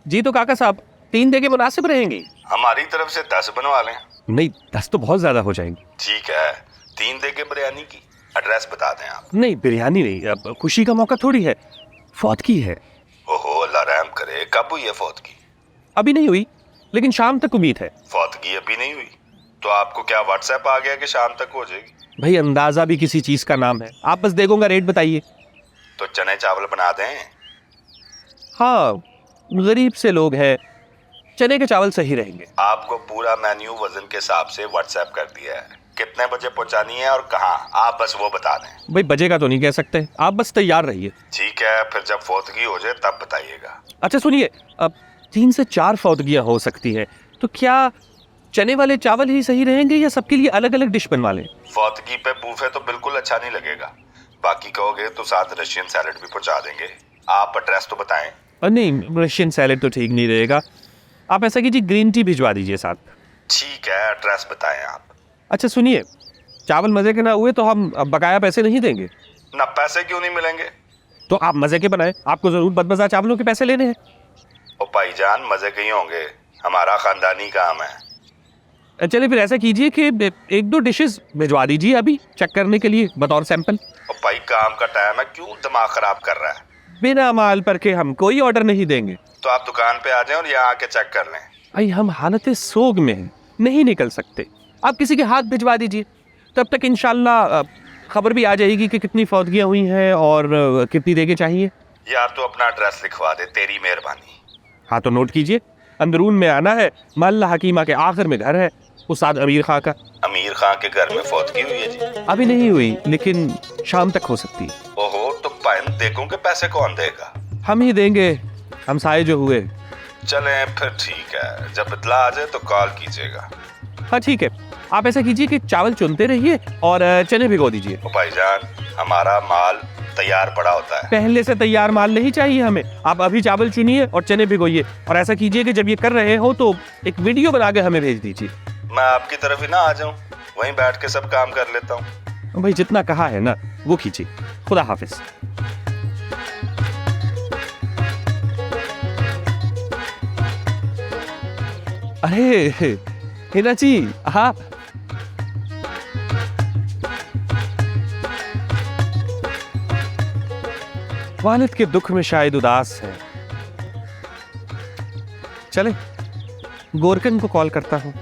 जी तो काका साहब 3 देके मुनासिब रहेंगे। हमारी तरफ से 10 बनवा लें। नहीं 10 तो बहुत ज्यादा हो जाएंगी। ठीक है, 3 देके बिरयानी की। एड्रेस बता दें आप। नहीं बिरयानी नहीं, अब खुशी का मौका थोड़ी है, फौत की है। ओहो अल्लाह रहम करे, कब हुई है फौत की? अभी नहीं हुई लेकिन शाम तक उम्मीद है। फौत की अभी नहीं हुई तो आपको क्या व्हाट्सएप आ गया कि शाम तक हो जाएगी? भाई अंदाजा भी किसी चीज का नाम है, आप बस देखूंगा रेट बताइए। तो चने चावल बना दें। हाँ गरीब से लोग हैं, चने के चावल सही रहेंगे। आपको पूरा मेन्यू वजन के हिसाब से व्हाट्सएप कर दिया है। कितने बजे पहुंचानी है और कहाँ, आप बस वो बता दें। भाई बजे का तो नहीं कह सकते, आप बस तैयार रहिए। ठीक है, फिर जब फौतगी हो जाए तब बताइएगा। अच्छा सुनिए, अब 3 से 4 फौतगियां हो सकती है, तो क्या चने वाले चावल ही सही रहेंगे या सबके लिए अलग अलग डिश बनवा लें? फौतगी पे बूफे तो बिल्कुल अच्छा नहीं लगेगा। बाकी कहोगे तो साथ रशियन सैलेड भी पहुंचा देंगे। आप एड्रेस तो बताएं। नहीं रशियन सैलेड तो ठीक नहीं रहेगा, आप ऐसा कीजिए ग्रीन टी भिजवा दीजिए साथ। ठीक है, एड्रेस बताएं आप। अच्छा सुनिए, चावल मजे के ना हुए तो हम अब बकाया पैसे नहीं देंगे। ना पैसे क्यों नहीं मिलेंगे? तो आप मजे के बनाए, आपको जरूर बदमजा चावलों के पैसे लेने हैं। ओ भाईजान मजे के ही होंगे, हमारा खानदानी काम है। चलिए फिर ऐसा कीजिए कि 1-2 डिशेस भिजवा दीजिए अभी चेक करने के लिए बतौर सैंपल। ओ भाई काम का टाइम है, क्यों दिमाग खराब कर रहा है? बिना माल पर के हम कोई ऑर्डर नहीं देंगे। तो आप दुकान पे आ जाएं और यहाँ आके चेक कर लें। भाई हम हालत सोग में हैं, नहीं निकल सकते, आप किसी के हाथ भिजवा दीजिए, तब तक इंशाल्लाह खबर भी आ जाएगी कि कितनी फौतगियाँ हुई हैं और कितनी देके चाहिए। यार तो अपना एड्रेस लिखवा दे, तेरी मेहरबानी। हाँ तो नोट कीजिए, अंदरून में आना है, मल्ला हकीमा के आखिर में घर है, उस्ताद अमीर खां का। अमीर खां के घर में फौतगी हुई है जी? अभी नहीं हुई लेकिन शाम तक हो सकती है। ओहो, तो पाइन देखूं के पैसे कौन देगा? हम ही देंगे, हम साए जो हुए। चलें फिर ठीक है, जब इतला आ जाए तो कॉल कीजिएगा। हाँ ठीक है, आप ऐसा कीजिए कि चावल चुनते रहिए और चने भिगो दीजिए। ओ भाईजान हमारा माल तैयार पड़ा होता है। पहले से तैयार माल नहीं चाहिए हमें, आप अभी चावल चुनिए और चने भिगोइए, और ऐसा कीजिए कि जब ये कर रहे हो तो एक वीडियो बना के हमें भेज दीजिए। मैं आपकी तरफ ही ना आ जाऊं, वहीं बैठ के सब काम कर लेता हूँ। भाई जितना कहा है ना वो कीजिए। खुदा हाफिज। अरे हिना जी आप, वालिद के दुख में शायद उदास है। चले गोरकन को कॉल करता हूं।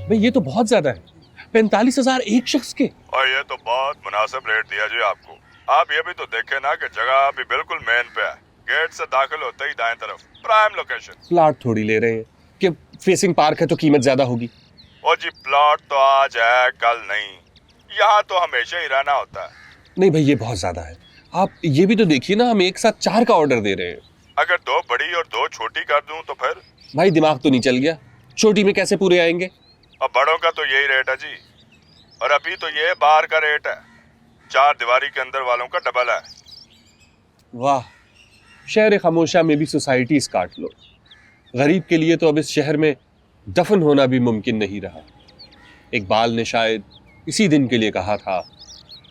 भाई ये तो बहुत ज्यादा है, 45,000 एक शख्स के। और ये तो बहुत मुनासिब रेट दिया जी आपको। आप ये भी तो देखें ना कि जगह भी बिल्कुल मेन पे है, गेट से दाखिल होते ही दाएं तरफ प्राइम लोकेशन। प्लाट थोड़ी ले रहे हैं कि फेसिंग पार्क है तो कीमत ज्यादा होगी। ओ जी प्लॉट तो आज है कल नहीं, यहाँ तो हमेशा ही रहना होता है। नहीं भाई ये बहुत ज्यादा है, आप ये भी तो देखिए ना, हम एक साथ 4 का ऑर्डर दे रहे हैं। अगर 2 बड़ी और 2 छोटी कर दूं तो फिर? भाई दिमाग तो नहीं चल गया, छोटी में कैसे पूरे आएंगे? और बड़ों का तो यही रेट है जी, और अभी तो ये बाहर का रेट है, 4 दीवारी के अंदर वालों का डबल है। वाह, शहर खामोशा में भी सोसाइटीज काट लो। गरीब के लिए तो अब इस शहर में दफन होना भी मुमकिन नहीं रहा। इकबाल ने शायद इसी दिन के लिए कहा था,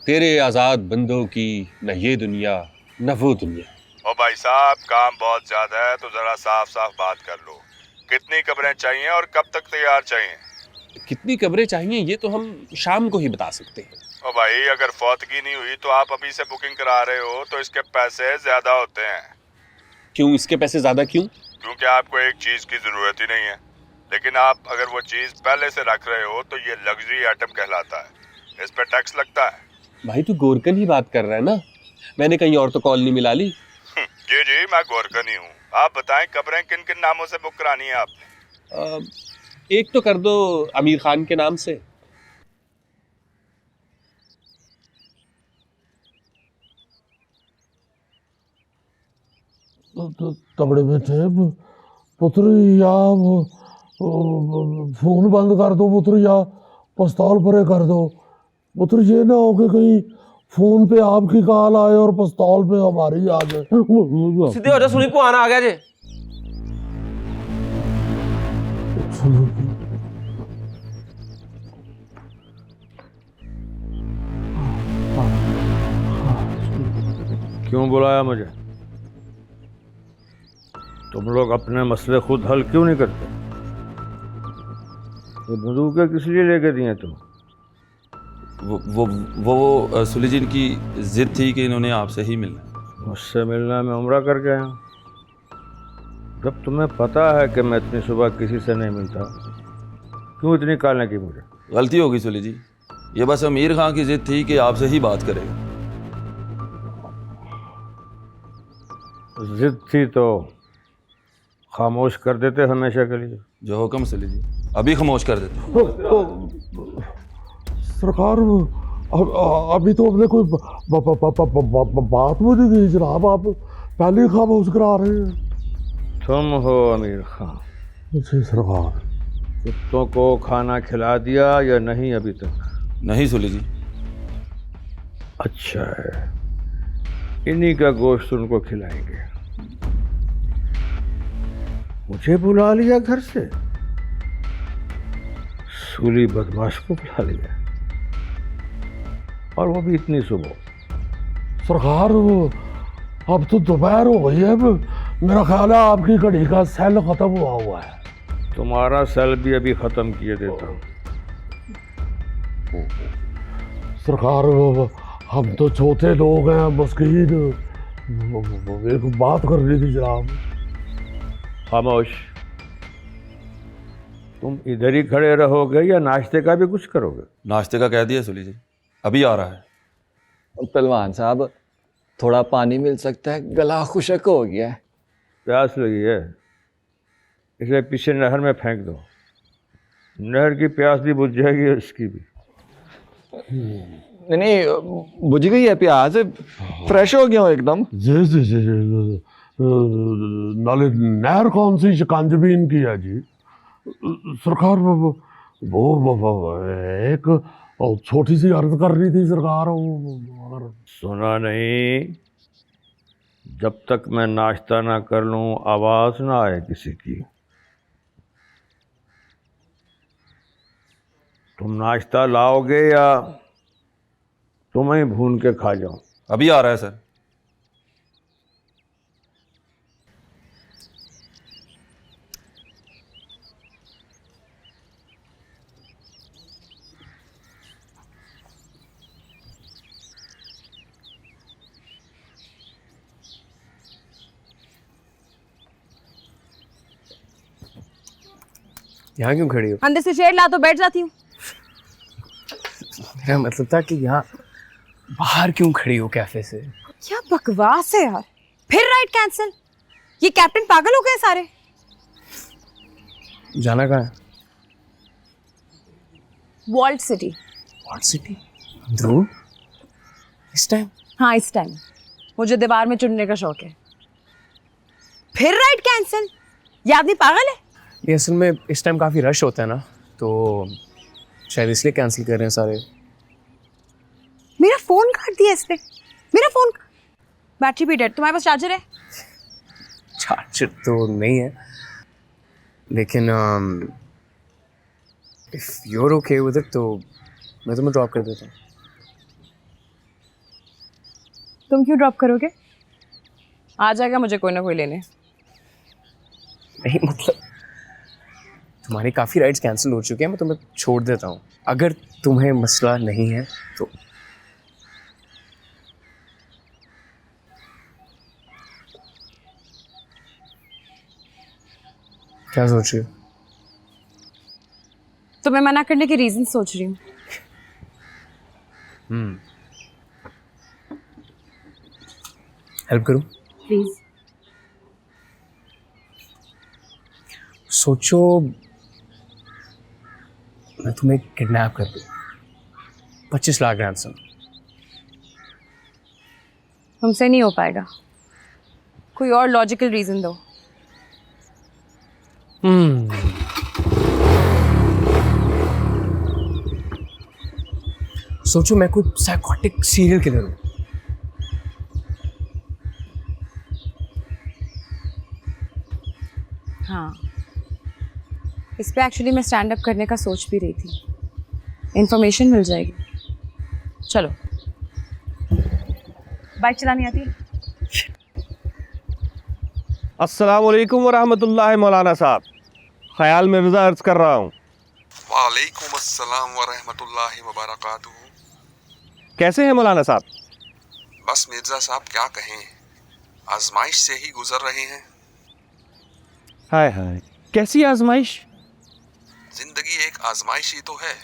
तेरे आजाद बंदों की न ये दुनिया न वो दुनिया। ओ भाई साहब काम बहुत ज्यादा है तो जरा साफ साफ बात कर लो। कितनी कब्रें चाहिए और कब तक तैयार चाहिए? कितनी कब्रें चाहिए ये तो हम शाम को ही बता सकते हैं। ओ भाई अगर फौतगी नहीं हुई तो आप अभी से बुकिंग करा रहे हो तो इसके पैसे ज्यादा होते हैं। क्यों इसके पैसे ज्यादा क्यों? क्योंकि आपको एक चीज की जरूरत ही नहीं है, लेकिन आप अगर वो चीज पहले से रख रहे हो तो ये लग्जरी आइटम कहलाता है, इस पे टैक्स लगता है। भाई तू गोरकन ही बात कर रहा है ना, मैंने कहीं और तो कॉल नहीं मिला ली। जी जी मैं गोरकन ही हूँ। आप बताएं कब्रें किन किन नामों से बुक करानी है आपने? एक तो कर दो आमिर खान के नाम से। तो तगड़े बैठे पुत्र, या फोन बंद कर दो पुत्र, या पिस्तौल परे कर दो पुत्र। ये ना हो कि कहीं फोन पे आपकी कॉल आए और पिस्तौल पे हमारी आ जाए। सीधे हो जा सुनी, पुआना आ गया जे। क्यों बुलाया मुझे? तुम लोग अपने मसले खुद हल क्यों नहीं करते? ये बंदूकें किस लिए लेके दिए तुम? वो सुली जी की जिद थी कि इन्होंने आपसे ही मिलना है। मुझसे मिलना मैं उम्रा करके आया हूँ। जब तुम्हें पता है कि मैं इतनी सुबह किसी से नहीं मिलता, क्यों इतनी कालने की मुझे? गलती होगी सुली जी, ये बस अमीर खां की जिद थी कि आपसे ही बात करेगा। जिद थी तो खामोश कर देते हमेशा के लिए। जो हुक्म सुली जी, अभी खामोश कर देते। सरकार अभी तो अपने कोई बात वो नहीं की जनाब, आप पहले ही खामोश करा रहे हैं। तुम हो अमीर खां। जी सरकार। कुत्तों को खाना खिला दिया या नहीं अभी तक? नहीं सुली जी। अच्छा है, इन्हीं का गोश्त उनको खिलाएंगे। मुझे बुला लिया घर से, सूली बदमाश को बुला लिया, और वो भी इतनी सुबह। सरकार अब तो दोपहर हो गई है, मेरा ख्याल है आपकी घड़ी का सेल खत्म हुआ है। तुम्हारा सेल भी अभी खत्म किए देता हूँ। सरकार हम तो छोटे लोग हैं, मस्कीन, एक बात करनी थी जनाब। खामोश। तुम इधर ही खड़े रहोगे या नाश्ते का भी कुछ करोगे? नाश्ते का कह दिया सुली जी, अभी आ रहा है। पहलवान साहब, थोड़ा पानी मिल सकता है, गला खुशक हो गया है। प्यास लगी है, इसे पीछे नहर में फेंक दो। नहर की प्यास भी बुझ जाएगी और इसकी भी। नहीं, बुझ गई है प्याज, फ्रेश हो गया हूँ एकदम। जी जी जी जी, नाले नहर कौन सी शिकंजबीन की है जी? सरकार वो एक छोटी सी अर्ज कर रही थी सरकार, अगर सुना नहीं? जब तक मैं नाश्ता ना कर लूं आवाज ना आए किसी की। तुम नाश्ता लाओगे या तुम ही भून के खा जाओ? अभी आ रहा है सर। यहाँ क्यों खड़ी हो? अंदर से चेयर ला तो बैठ जाती हूँ। मेरा मतलब था कि यहाँ बाहर क्यों खड़ी हो कैफे से? क्या बकवास है यार, फिर राइड कैंसिल। ये कैप्टन पागल हो गए सारे। जाना कहाँ है? Walled city. Walled city? Dhruv, इस टाइम? हाँ इस टाइम मुझे दीवार में चुनने का शौक है। फिर राइड कैंसिल? ये आदमी पागल है। ये असल में इस टाइम काफ़ी रश होता है ना, तो शायद इसलिए कैंसिल कर रहे हैं सारे। मेरा फोन काट दिया इसने, मेरा फोन। बैटरी भी डेड। तुम्हारे पास चार्जर है? चार्जर तो नहीं है, लेकिन if you are okay with it तो मैं तुम्हें ड्रॉप कर देता हूँ। तुम क्यों ड्रॉप करोगे? आ जाएगा मुझे कोई ना कोई लेने। नहीं मतलब तुम्हारी काफ़ी राइड्स कैंसिल हो चुके हैं, मैं तुम्हें छोड़ देता हूँ अगर तुम्हें मसला नहीं है तो। क्या सोच रही हो? तुम्हें मना करने के रीजन सोच रही हूँ। हेल्प करूँ? प्लीज। सोचो मैं तुम्हें किडनैप कर दूँ, 25 लाख रैंसम। तुमसे नहीं हो पाएगा, कोई और लॉजिकल रीजन दो। सोचो मैं कोई साइकोटिक सीरियल किलर हूँ। हाँ, इस पे एक्चुअली मैं स्टैंड अप करने का सोच भी रही थी। इंफॉर्मेशन मिल जाएगी। चलो, बाइक चलानी आती है? अस्सलाम वालेकुम वरहमतुल्लाह मौलाना साहब, ख्याल में रज़ा अर्ज कर रहा हूँ। वालेकुम अस्सलाम वरहमतुल्लाहि वबरकातुहू। कैसे हैं मौलाना साहब? बस मिर्ज़ा साहब क्या कहें, आजमाइश से ही गुजर रहे हैं। हाय हाय, कैसी आजमाइश? जिंदगी एक आजमाइश ही तो है।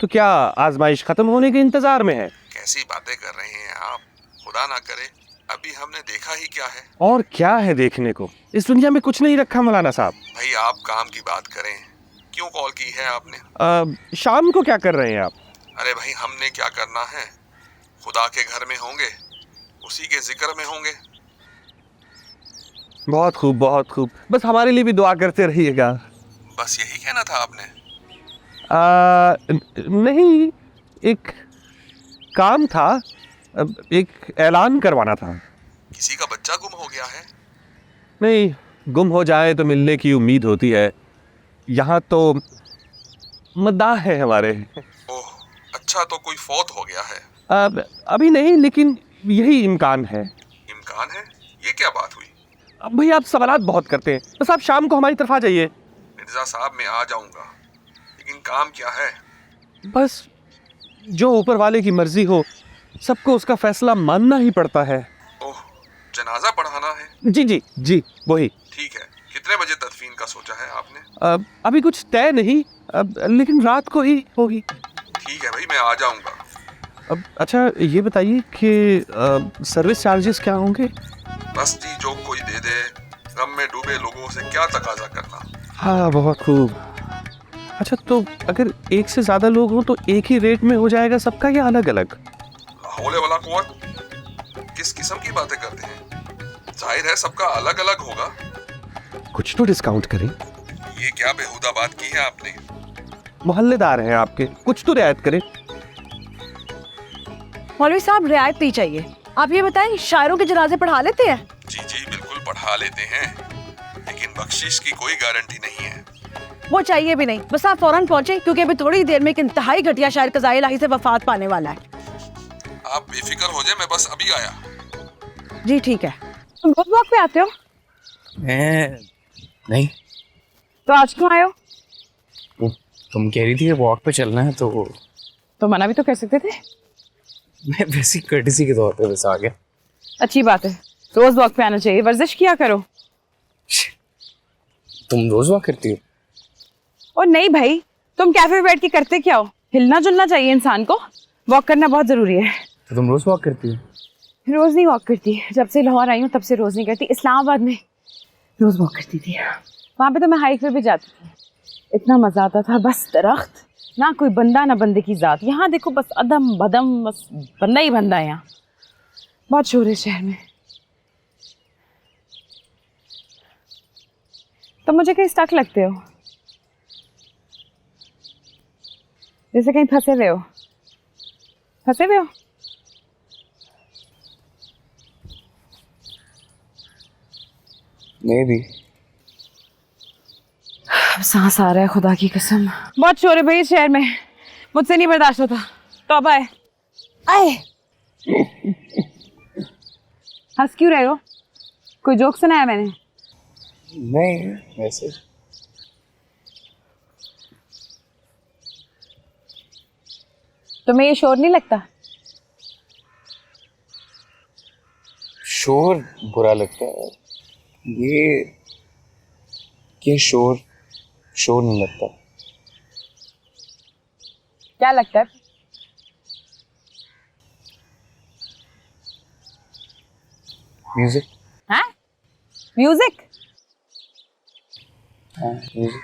तो क्या आजमाइश खत्म होने के इंतजार में है? कैसी बातें कर रहे हैं आप, खुदा ना करे अभी हमने देखा ही क्या है। और क्या है देखने को, इस दुनिया में कुछ नहीं रखा मौलाना साहब। भाई आप काम की बात करें, क्यों कॉल की है आपने? शाम को क्या कर रहे हैं आप? अरे भाई हमने क्या करना है, खुदा के घर में होंगे, उसी के जिक्र में होंगे। बहुत खूब बहुत खूब, बस हमारे लिए भी दुआ करते रहिएगा। बस यही कहना था आपने? नहीं, एक काम था, एक ऐलान करवाना था। किसी का बच्चा गुम हो गया है? नहीं, गुम हो जाए तो मिलने की उम्मीद होती है, यहाँ तो मद्दाह है हमारे। ओह अच्छा, तो कोई फौत हो गया है? अभी नहीं, लेकिन यही इम्कान है। इम्कान है? ये क्या बात हुई? अब भाई आप सवालात बहुत करते हैं, बस आप शाम को हमारी तरफ आ जाइए। मिर्जा साहब मैं आ जाऊंगा, लेकिन काम क्या है? बस जो ऊपर वाले की मर्जी हो, सबको उसका फैसला मानना ही पड़ता है। ओह, जनाजा पढ़ाना है? जी जी जी, वही। ठीक है, कितने बजे तदफीन का सोचा है आपने? अभी कुछ तय नहीं, लेकिन रात को ही होगी। ठीक है भाई, मैं आ जाऊंगा। अब अच्छा ये बताइए कि सर्विस चार्जेस क्या होंगे? बस जी, जो कोई दे दे, गम में डूबे लोगों से क्या तकाजा करना। हाँ बहुत खूब। अच्छा तो अगर एक से ज़्यादा लोग हों तो एक ही रेट में हो जाएगा सबका, या अलग अलग? लाहौले वाला कुव्वत, किस किस्म की बातें करते हैं? जाहिर है सबका अलग अलग होगा। कुछ तो डिस्काउंट करें। ये क्या बेहुदा बात की है आपने? मोहल्लेदार हैं आपके, कुछ तो रियायत करें। मौलवी साहब, रियायत नहीं चाहिए। आप ये बताएं, शायरों के जनाजे पढ़ा लेते हैं? जी जी बिल्कुल पढ़ा लेते हैं, लेकिन बख्शिश की कोई गारंटी नहीं है। वो चाहिए भी नहीं, बस आप फौरन पहुंचे, क्योंकि अभी थोड़ी देर में एक इंतहाई घटिया शायर कज़ाए इलाही से वफात पाने वाला है। आप बेफिक्र हो जाए, मैं बस अभी आया। जी ठीक है। तुम रोज वॉक पे आते हो? मैं नहीं। तो आज क्यों आए हो? वो तुम कह रही थी कि वॉक पे चलना है तो मना भी तो कर सकते थे। मैं वैसी कर्टिसी के तौर पे बस आ गया। अच्छी बात है, रोज वॉक पे आना चाहिए, वर्जिश किया करो। तुम रोज वॉक करती हो? और नहीं भाई, तुम कैफे में बैठ के करते क्या हो? हिलना जुलना चाहिए इंसान को, वॉक करना बहुत जरूरी है। तो तुम रोज वॉक करती हो? रोज नहीं वॉक करती, जब से लाहौर आई हूँ तब से रोज नहीं करती। इस्लामाबाद में रोज वॉक करती थी, वहाँ पे तो मैं हाइक पे भी जाती थी, इतना मजा आता था। बस दरख्त, ना कोई बंदा ना बंदे की जात। यहाँ देखो बस अदम बदम, बस बंदा ही बंदा है। यहाँ बहुत शोर है शहर में। तो मुझे कहीं स्टक लगते हो, जैसे कहीं फंसे हुए हो। फंसे हुए हो? मैं भी। सांस आ रहा है, खुदा की कसम। बहुत शोर है भाई इस शहर में, मुझसे नहीं बर्दाश्त होता। तौबा है। आए हंस क्यों रहे हो? कोई जोक सुनाया मैंने? नहीं, वैसे। तुम्हें ये शोर नहीं लगता? शोर बुरा लगता है, ये शोर नहीं लगता। क्या लगता है? म्यूजिक। हाँ? म्यूजिक? हाँ, म्यूजिक।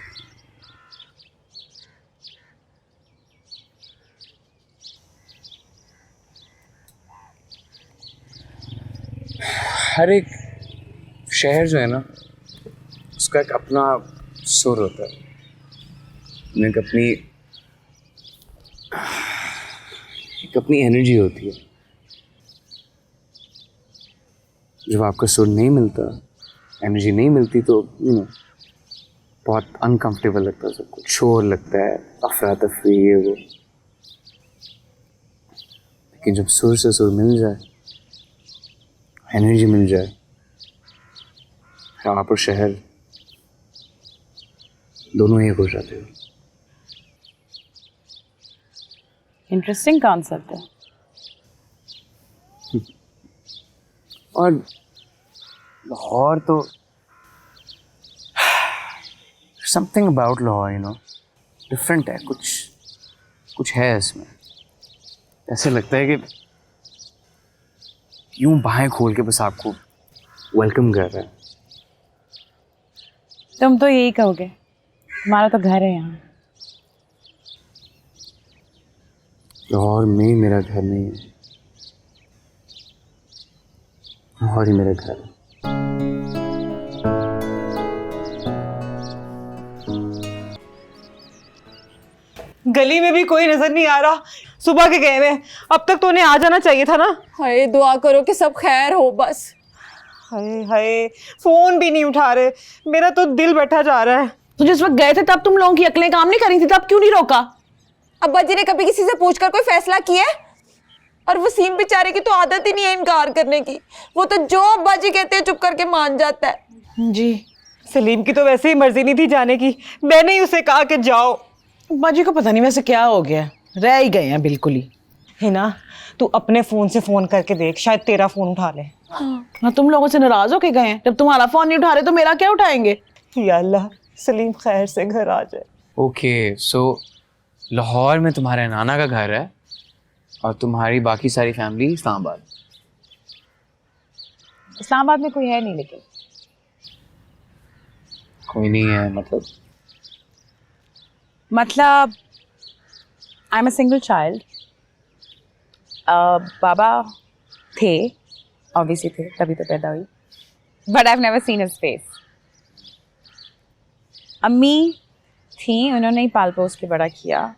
हर एक शहर जो है ना, उसका एक अपना सुर होता है, एक अपनी एक अपनी एनर्जी होती है। जब आपका सुर नहीं मिलता, एनर्जी नहीं मिलती तो बहुत अनकंफर्टेबल लगता है, सब कुछ शोर लगता है, अफरा तफरी है वो। लेकिन जब सुर से सुर मिल जाए, एनर्जी मिल जाए, फिर आप और शहर दोनों एक हो जाते हो। इंटरेस्टिंग कॉन्सेप्ट है। और लाहौर तो समथिंग अबाउट लाहौर डिफरेंट है, कुछ है इसमें। ऐसे लगता है कि यूं बाहें खोल के बस आपको वेलकम कर रहा है। तुम तो यही कहोगे, हमारा तो घर है यहाँ। लाहौर में मेरा घर नहीं है, लाहौर ही मेरा घर है। गली में भी कोई नजर नहीं आ रहा, सुबह के गए हुए। अब तक तो उन्हें आ जाना चाहिए था ना। हाय दुआ करो कि सब खैर हो बस। हाय हाय, फोन भी नहीं उठा रहे, मेरा तो दिल बैठा जा रहा है। तो जिस वक्त गए थे तब तुम लोगों की अकलें काम नहीं कर रही थी, तब क्यों नहीं रोका? अब्बा जी ने कभी किसी से पूछकर कोई फैसला किया है? और वसीम बेचारे की तो आदत ही नहीं है इनकार करने की। वो तो जो अब्बा जी कहते हैं चुप करके मान जाता है। जी, सलीम की तो वैसे ही मर्जी नहीं थी जाने की, मैंने ही उसे कहा कि जाओ। बाजी को पता नहीं वैसे क्या हो गया, रह ही गए हैं बिल्कुल ही। हिना, तू अपने फोन से फोन करके देख, शायद तेरा फोन उठा ले। हाँ, तुम लोगों से नाराज होके गए हैं? जब तुम्हारा फोन नहीं उठा रहे तो मेरा क्या उठाएंगे? या अल्लाह, सलीम खैर से घर आ जाए। ओके, सो लाहौर में तुम्हारे नाना का घर है और तुम्हारी बाकी सारी फैमिली इस्लामाबाद। इस्लामाबाद में कोई है नहीं, लेकिन कोई नहीं है मतलब I am a single child. बाबा थे, ऑब्वियसली थे, तभी तो पैदा हुई, but I have never seen his face. अम्मी थी, उन्होंने ही पाल पोस के बड़ा किया।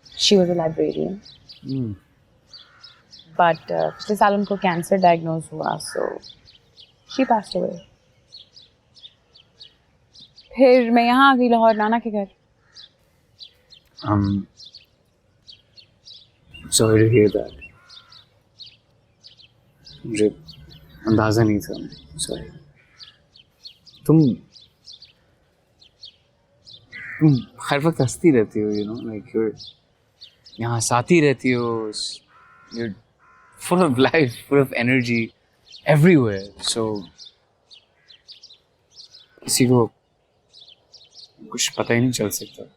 She was a librarian, but पिछले साल उनको कैंसर डायग्नोज हुआ, सो शी पास्ड अवे। फिर मैं यहाँ आ गई लाहौर, नाना के घर। sorry to hear that. मुझे अंदाजा नहीं था, सॉरी। तुम हर वक्त हंसती रहती हो, लाइक यहाँ साथी रहती हो, you're full of life, full of energy everywhere. So किसी को कुछ पता ही नहीं चल सकता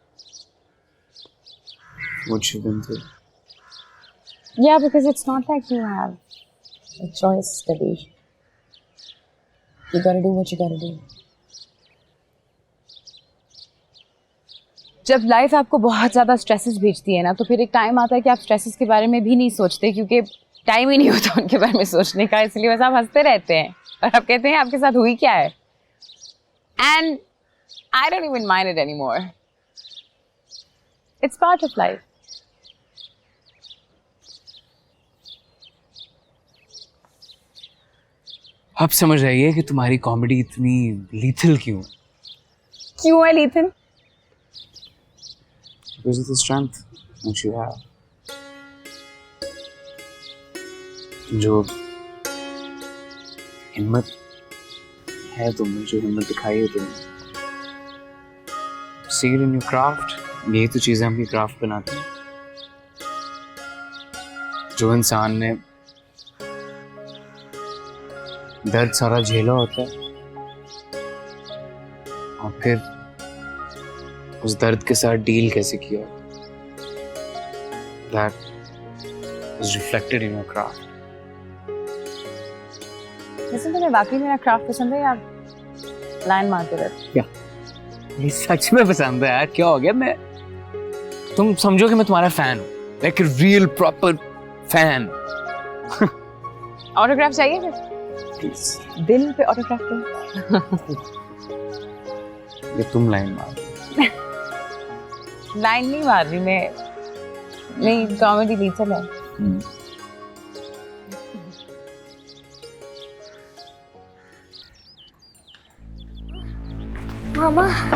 what you've been through. Yeah, because it's not like you have a choice, Debbie. You gotta do what you gotta do. जब लाइफ आपको बहुत ज़्यादा स्ट्रेसेस भेजती है ना, तो फिर एक टाइम आता है कि आप स्ट्रेसेस के बारे में भी नहीं सोचते, क्योंकि टाइम ही नहीं होता उनके बारे में सोचने का। इसलिए बस आप हंसते रहते हैं और आप कहते हैं आपके साथ हुई क्या है। And I don't even mind it anymore. It's part of life. अब समझ रही है कि तुम्हारी कॉमेडी इतनी लीथल क्यों है lethal? Because of the strength that you have. जो हिम्मत है तुमने, जो हिम्मत दिखाई है तुमने, see it in your craft. यही तो चीज़ें हम क्राफ्ट बनाते हैं। जो इंसान ने दर्द सारा झेला होता है और फिर उस दर्द के साथ डील कैसे किया, that is reflected in your craft. वैसे तुम्हें वाकई मेरा क्राफ्ट पसंद है या लाइन मारते रहते? क्या ये सच में पसंद है यार? क्या हो गया? मैं तुम समझो कि मैं तुम्हारा फैन हूँ, like real proper fan. Autograph चाहिए फिर? प्लीज दिल पे ऑटोग्राफ दो। ये तुम लाइन मार। लाइन नहीं मार रही मैं, नहीं कॉमेडी लीथल है। मामा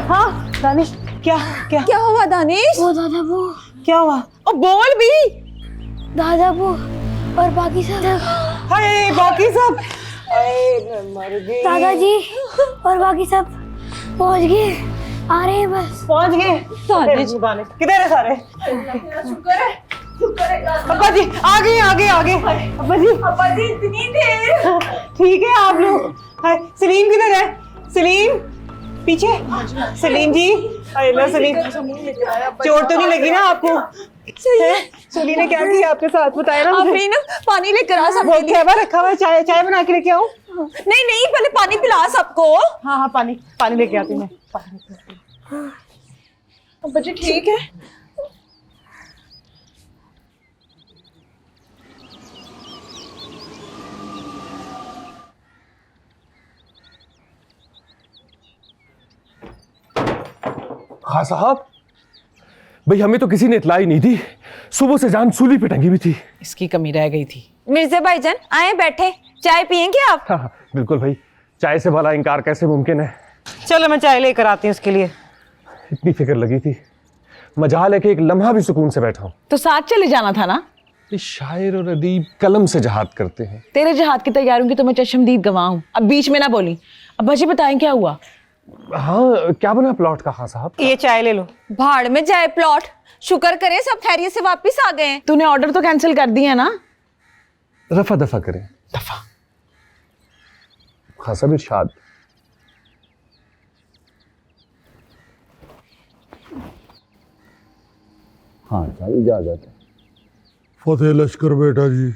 हाँ दानिश, क्या क्या क्या हुआ दानिश? वो दादा वो क्या हुआ? ओ बोल भी। दादा वो और बाकी सब हाय बाकी सब, अरे मैं मर गई। दादाजी और बाकी सब पहुंच गए, आ रहे हैं बस। पहुंच गए? दानिश किधर है सारे? शुक्र है अब्बा जी आगे आगे आगे। अब्बा जी इतनी देर। ठीक है आप लोग। हाय सलीम किधर है? सलीम पीछे। सलीम जी, अल्लाह सलीम, चोट तो नहीं लगी ना आपको? सुली ने क्या किया आपके साथ बताया ना? आपने ना पानी लेकर आ सबके वो लिए। कहवा रखा हुआ है, चाय चाय बना के लेके आऊं? नहीं नहीं, पहले पानी पिला सबको। हाँ हाँ पानी पानी लेके आती मैं। अब्बा जी ठीक है? हाँ साहब, भाई हमें तो किसी ने इतला ही नहीं दी। सुबह से जान सूली पे टंगी हुई थी। इसकी कमी रह गई थी। मिर्जा भाईजान आए बैठे, चाय पियेंगे आप? हाँ बिल्कुल भाई, चाय से भला इनकार कैसे मुमकिन है। चलो मैं चाय लेकर आती हूँ उसके लिए। इतनी फिक्र लगी थी, मजाल है कि एक लम्हा भी सुकून से बैठा हूँ। तो साथ चले जाना था ना। ये शायर और अदीब कलम से जहाद करते हैं। तेरे जहाद की तैयारियों की तो मैं चश्मदीद गवाह हूँ। अब बीच में ना बोली। अब्बा जी बताएं क्या हुआ? हाँ क्या बना प्लॉट का? हाँ साहब ये चाय ले लो। भाड़ में जाए प्लॉट, शुक्र करे सब खैरियत से वापस आ गए हैं। तूने ऑर्डर तो कैंसिल कर दिया ना? रफा दफा करें। दफा। हाँ सब इरशाद। हाँ साहब इजाजत है। फतेह लश्कर बेटा जी।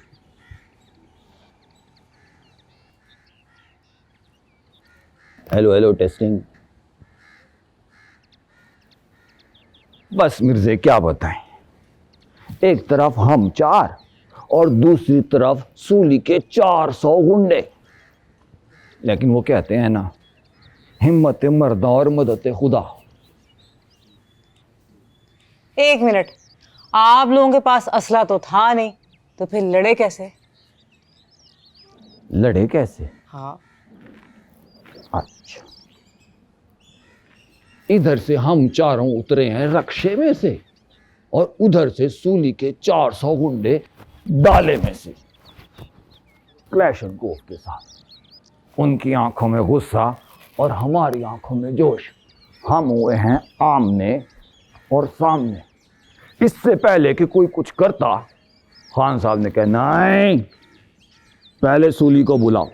Hello hello testing. बस मिर्जे क्या बताएं, एक तरफ हम 4 और दूसरी तरफ सूली के 400 गुंडे। लेकिन वो कहते हैं ना, हिम्मत मर्दा और मदद खुदा। एक मिनट, आप लोगों के पास असला तो था नहीं, तो फिर लड़े कैसे? लड़े कैसे? हाँ अच्छा, इधर से हम चारों उतरे हैं रक्शे में से और उधर से सूली के 400 गुंडे डाले में से, क्लैशनकोफ के साथ। उनकी आंखों में गुस्सा और हमारी आंखों में जोश। हम हुए हैं आमने और सामने। इससे पहले कि कोई कुछ करता, खान साहब ने कहा नहीं, पहले सूली को बुलाओ,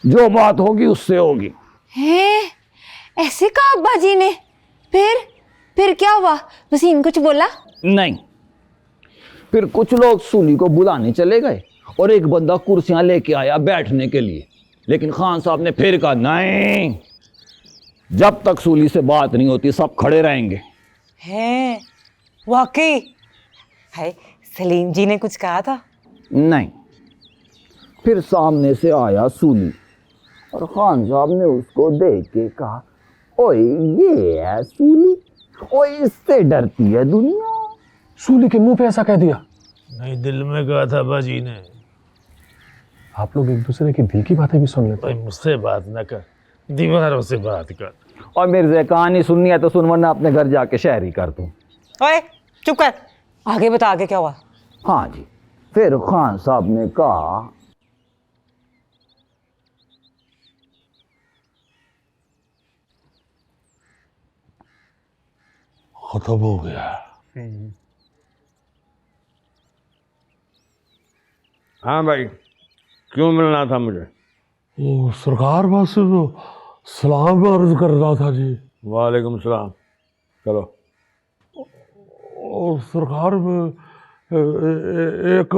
जो बात होगी उससे होगी। हैं? ऐसे कहा अब्बा जी ने? फिर क्या हुआ? वसीम कुछ बोला? नहीं, फिर कुछ लोग सूली को बुलाने चले गए और एक बंदा कुर्सियां लेके आया बैठने के लिए। लेकिन खान साहब ने फिर कहा नहीं, जब तक सूली से बात नहीं होती सब खड़े रहेंगे। हैं? वाकई? हाय सलीम जी ने कुछ कहा था? नहीं, फिर सामने से आया सूली और खान साहब ने उसको देख के कहा, ओए ये है सूली, ओए इससे डरती है दुनिया। सूली के मुंह पे ऐसा कह दिया? नहीं, दिल में कहा था बाजी ने। आप लोग एक दूसरे की दिल की बातें भी सुन लेते भाई मुझसे बात न कर, दीवारों से बात कर। और मिर्ज़ा कहानी सुननी है तो सुन, वरना अपने घर जाके शायरी कर दूं। ओए चुप कर, आगे बता, आगे क्या हुआ? हाँ जी, फिर खान साहब ने कहा, खत्म हो गया। हाँ भाई, क्यों मिलना था मुझे? वो सरकार बस तो सलाम अर्ज कर रहा था जी। वालेकुम सलाम। चलो। और सरकार में एक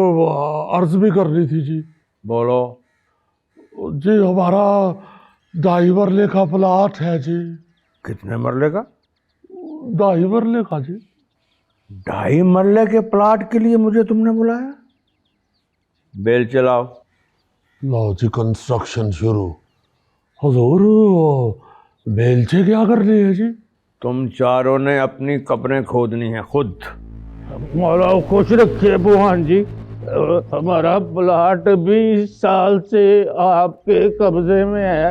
अर्ज भी करनी थी जी। बोलो। जी हमारा 2.5 मरले का प्लाट है जी। कितने मरले का? 2.5 मरले का जी। 2.5 मरले के प्लाट के लिए मुझे तुमने बुलाया? बेल चलाओ। लो जी कंस्ट्रक्शन शुरू। हुजूर बेलचे क्या करनी है जी? तुम चारों ने अपनी कब्रें खोदनी है खुद। मौला खुश रखे बुहान जी। हमारा प्लाट 20 साल से आपके कब्जे में है,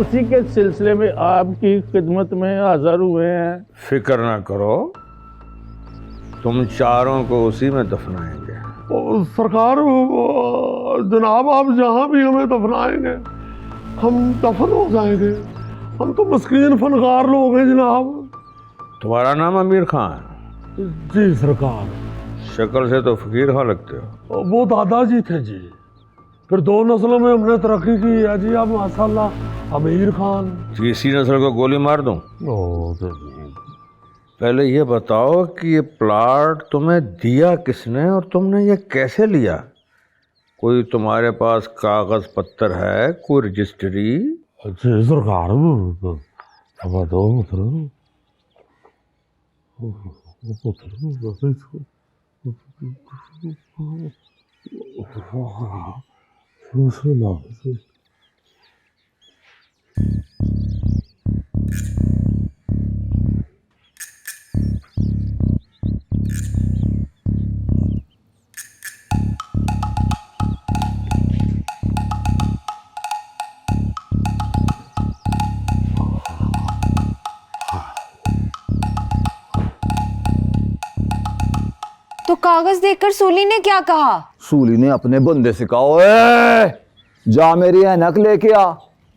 उसी के सिलसिले में आपकी खिदमत में हाजिर हुए हैं। फिक्र ना करो, तुम चारों को उसी में दफनाएंगे। सरकार जनाब आप जहाँ भी हमें दफनाएंगे हम दफन हो जाएंगे। हम तो मस्कीन फनकार लोग हैं जनाब। तुम्हारा नाम अमीर खान है? जी सरकार। शक्ल से तो फकीर खां लगते हो। वो दादाजी थे जी, फिर 2 नस्लों में हमने तरक्की की है जी। अब माशाल्लाह अमीर खान। तीसरी नस्ल को गोली मार दूं? पहले ये बताओ कि ये प्लाट तुम्हें दिया किसने और तुमने ये कैसे लिया? कोई तुम्हारे पास कागज पत्तर है, कोई रजिस्ट्री? जी सरकार तो कागज देखकर सूली ने क्या कहा? सूली ने अपने बंदे से कहा, ओए जा मेरी ऐनक लेके आ।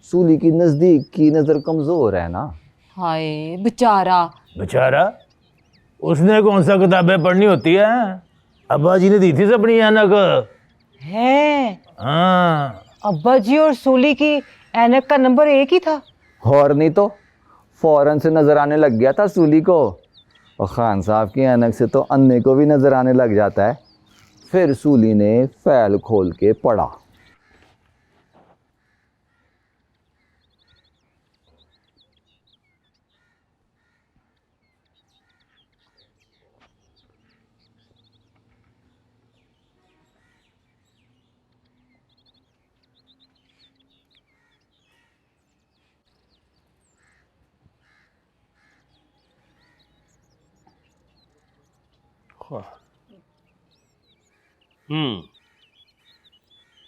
सूली की नजदीक की नजर कमजोर है ना। हाय बेचारा। बेचारा? उसने कौन सा किताबें पढ़नी होती है? अब्बा जी ने दी थी अपनी ऐनक। है हाँ। अब्बा जी और सूली की ऐनक का नंबर एक ही था। और नहीं तो फौरन से नजर आने लग गया था सूली को। और खान साहब की ऐनक से तो अन्ने को भी नजर आने लग जाता है। फिर सूली ने फैल खोल के पढ़ा।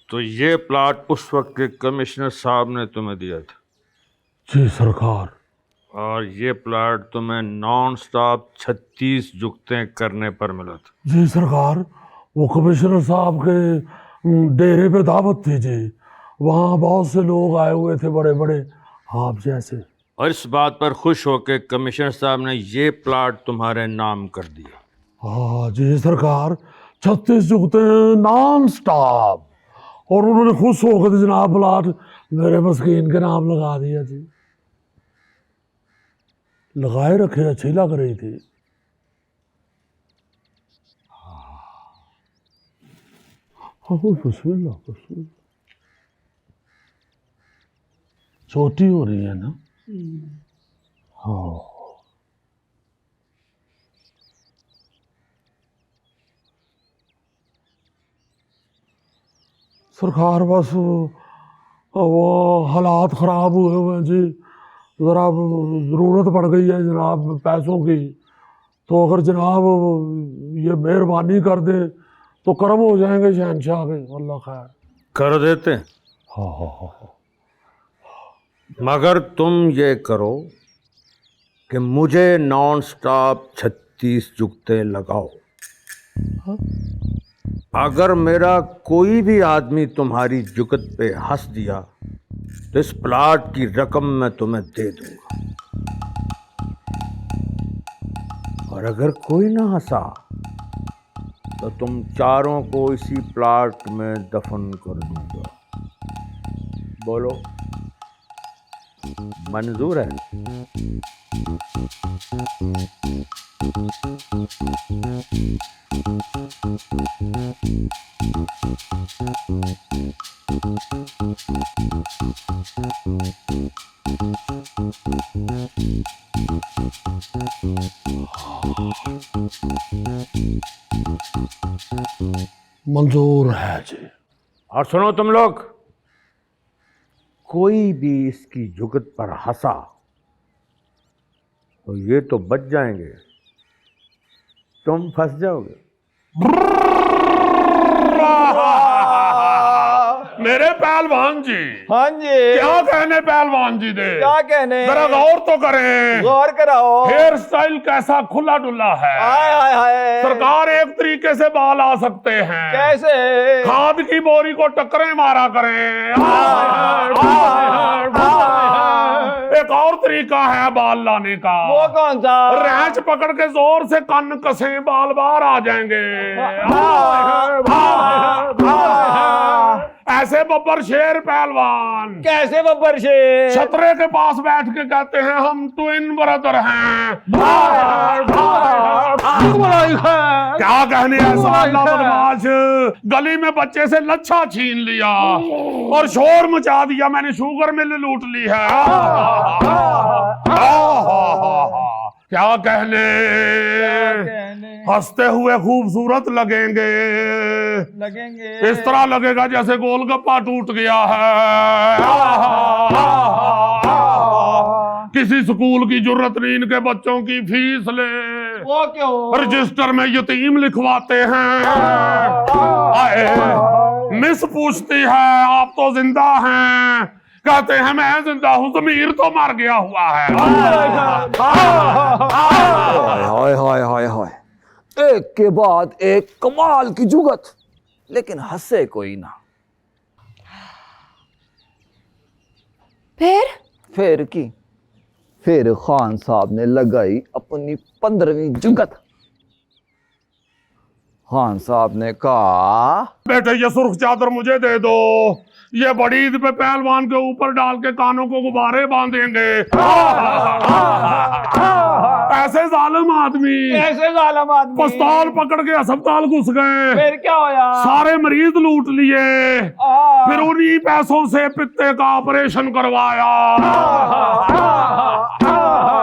तो ये प्लाट उस वक्त के कमिश्नर साहब ने तुम्हें दिया था? जी सरकार। और ये प्लाट तुम्हें नॉन स्टॉप 36 जुगतें करने पर मिला था? जी सरकार। वो कमिश्नर साहब के डेरे पे दावत थी जी। वहाँ बहुत से लोग आए हुए थे, बड़े बड़े आप जैसे। और इस बात पर खुश होकर कमिश्नर साहब ने ये प्लाट तुम्हारे नाम कर दिया? हाँ जी सरकार, 36 जुगतें नॉन स्टॉप। और उन्होंने खुश होकर जनाब प्लाट मेरे मस्कीन के नाम लगा दिया जी। लगाए रखे अच्छी लग रही थी। बिस्मिल्लाह बिस्मिल्लाह। छोटी हो रही है ना? हाँ। सरकार बस वो हालात ख़राब हुए हुए हैं जी। ज़रा ज़रूरत पड़ गई है जनाब पैसों की। तो अगर जनाब ये मेहरबानी कर दे तो कर्म हो जाएंगे शहनशाह के। अल्लाह खैर कर देते। हाँ हाँ हाँ। मगर तुम ये करो कि मुझे नॉन स्टॉप 36 जुगतें लगाओ। हाँ? अगर मेरा कोई भी आदमी तुम्हारी जुगत पे हंस दिया तो इस प्लाट की रकम मैं तुम्हें दे दूंगा। और अगर कोई ना हंसा तो तुम चारों को इसी प्लाट में दफन कर दूंगा। बोलो मंजूर है? मंजूर है जी। और सुनो तुम लोग, कोई भी इसकी जुगत पर हंसा तो ये तो बच जाएंगे, तुम फंस जाओगे। मेरे पहलवान जी। हाँ जी। क्या कहने पहलवान जी दे? क्या कहने? जरा गौर तो करें। गौर कराओ। हेयर स्टाइल कैसा खुला डुला है। हाय हाय हाय। सरकार एक तरीके से बाल आ सकते हैं। कैसे? खाद की बोरी को टक्करें मारा करें। एक और तरीका है बाल लाने का। वो कौन सा? रैंच पकड़ के जोर से कान कसे, बाल बाहर आ जाएंगे। ऐसे बब्बर शेर पहलवान। कैसे बब्बर शेर? छतरे के पास बैठ के कहते हैं हम ट्विन ब्रदर हैं। क्या कहने ऐसा बदमाश। गली में बच्चे से लच्छा छीन लिया और शोर मचा दिया, मैंने शुगर मिल लूट ली है। क्या कहने, हंसते हुए खूबसूरत लगेंगे। इस तरह लगेगा जैसे गोलगप्पा टूट गया है। किसी स्कूल की जरूरत नहीं, इनके बच्चों की फीस ले। वो क्यों? रजिस्टर में यतीम लिखवाते हैं। आए, मिस पूछती है आप तो जिंदा हैं? कहते हैं मैं जिंदा हूं, ज़मीर तो मर गया हुआ है। हाय हाय हाय हाय, एक के बाद एक कमाल की जुगत, लेकिन हंसे कोई ना। फिर की फिर खान साहब ने लगाई अपनी 15वीं जुगत। खान साहब ने कहा, बेटे ये सुर्ख चादर मुझे दे दो, ये बड़ी ईद पे पहलवान के ऊपर डाल के कानों को गुब्बारे बांधेंगे। ऐसे जालिम आदमी, कैसे जालिम आदमी? पिस्तौल पकड़ के अस्पताल घुस गए। फिर क्या होया? सारे मरीज लूट लिए, फिर उन्हीं पैसों से पित्ते का ऑपरेशन करवाया।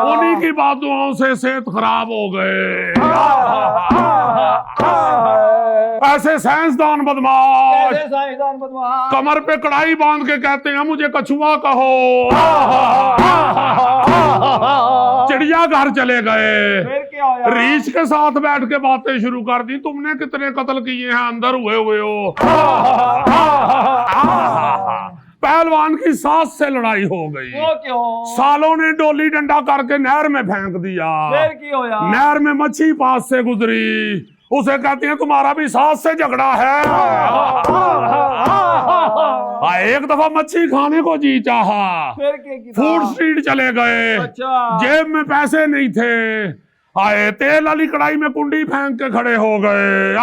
उन्हीं की बददुआओं से सेहत खराब हो गए। ऐसे साइंसदान बदमाश, कमर पे कड़ाई बांध के कहते हैं मुझे कछुआ कहो। चिड़िया घर चले गए, रीछ के साथ बैठ के बातें शुरू कर दी, तुमने कितने कत्ल किए हैं, अंदर हुए हो। पहलवान की सास से लड़ाई हो गई। वो क्यों? सालों ने डोली डंडा करके नहर में फेंक दिया। फिर की होया? नहर में मच्छी पास से गुजरी, उसे कहती है तुम्हारा भी सास से झगड़ा है। एक दफा मच्छी खाने को जी चाहा, फूड स्ट्रीट चले गए। अच्छा। जेब में पैसे नहीं थे, आए तेल वाली कढ़ाई में कुंडी फेंक के खड़े हो गए।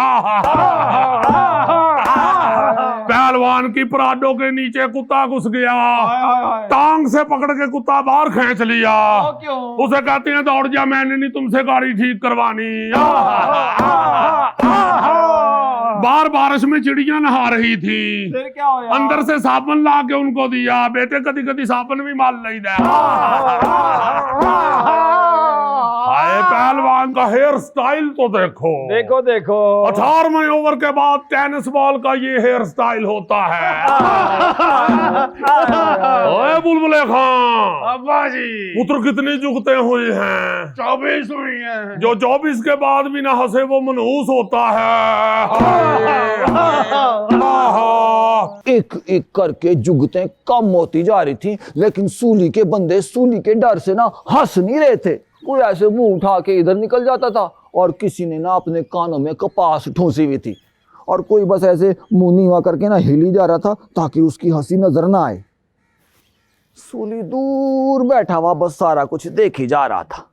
पहलवान की पराडों के नीचे कुत्ता घुस गया, टांग से पकड़ के कुत्ता बाहर खींच लिया। उसे कहते हैं दौड़ जा, मैंने नहीं तुमसे गाड़ी ठीक करवानी। बाहर बारिश में चिड़िया नहा रही थी, फिर क्या होया? अंदर से साबुन ला के उनको दिया, बेटे कदी कदी साबुन भी माल नहीं दे। आए पहलवान का हेयर स्टाइल तो देखो, देखो देखो। 18वें ओवर के बाद टेनिस बॉल का ये हेयर स्टाइल होता है। ओए बुलबुले खां, अब्बा जी, पुत्र कितनी जुगतें हुई हैं? 24 हुई हैं। जो 24 के बाद भी ना हंसे वो मनहूस होता है। एक एक करके जुगतें कम होती जा रही थी, लेकिन सूली के बंदे सूली के डर से ना हंस नहीं रहे थे। कोई ऐसे मुंह उठा के इधर निकल जाता था, और किसी ने ना अपने कानों में कपास ठूंसी हुई थी, और कोई बस ऐसे मुंह नीवा करके ना हिली जा रहा था ताकि उसकी हंसी नजर ना आए। सूली दूर बैठा हुआ बस सारा कुछ देख ही जा रहा था,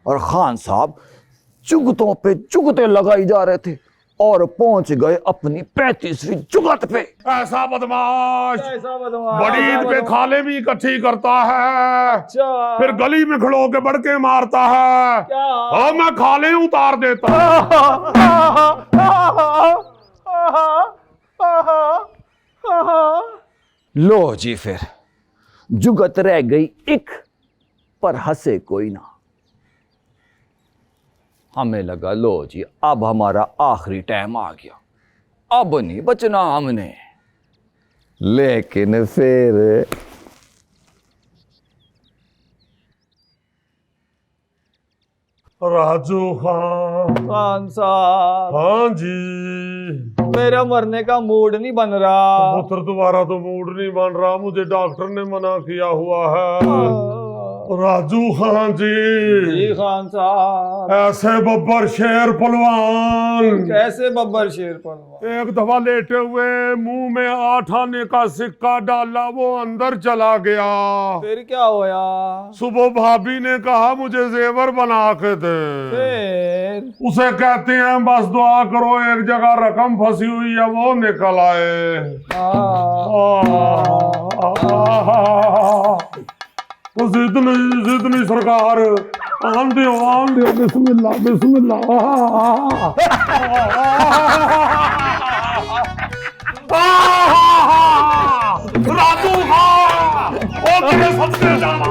और खान साहब जुगतों पे जुगतें लगाई जा रहे थे और पहुंच गए अपनी 35वीं जुगत पे। ऐसा बदमाश बड़ी ईद पे खाले भी इकट्ठी करता है। अच्छा। फिर गली में खड़ो के बड़के मारता है। और मैं खाले उतार देता। लो जी, फिर जुगत रह गई एक, पर हंसे कोई ना। हमें लगा लो जी अब हमारा आखिरी टाइम आ गया, अब नहीं बचना हमने। लेकिन फिर राजू खान खान साहब। हाँ जी। मेरा मरने का मूड नहीं बन रहा। पुत्र तुम्हारा तो मूड नहीं बन रहा, मुझे डॉक्टर ने मना किया हुआ है। राजू खान जी खान साहब, ऐसे बब्बर शेर पलवान। कैसे बब्बर शेर पलवान? एक दफा लेटे हुए मुंह में 8 आने का सिक्का डाला, वो अंदर चला गया। फिर क्या होया? सुबह भाभी ने कहा मुझे जेवर बना के दे। फिर उसे कहते हैं बस दुआ करो एक जगह रकम फंसी हुई है वो निकल आए। जिद नहीं सरकार, आन दो बिस्मिल्लाह बिस्मिल्लाह। राजू खां ओ तेरे सबसे ज्यादा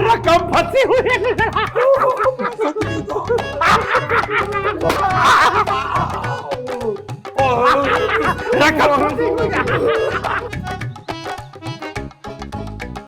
रकम फंसी हुई है। रकम फंसी हुई है।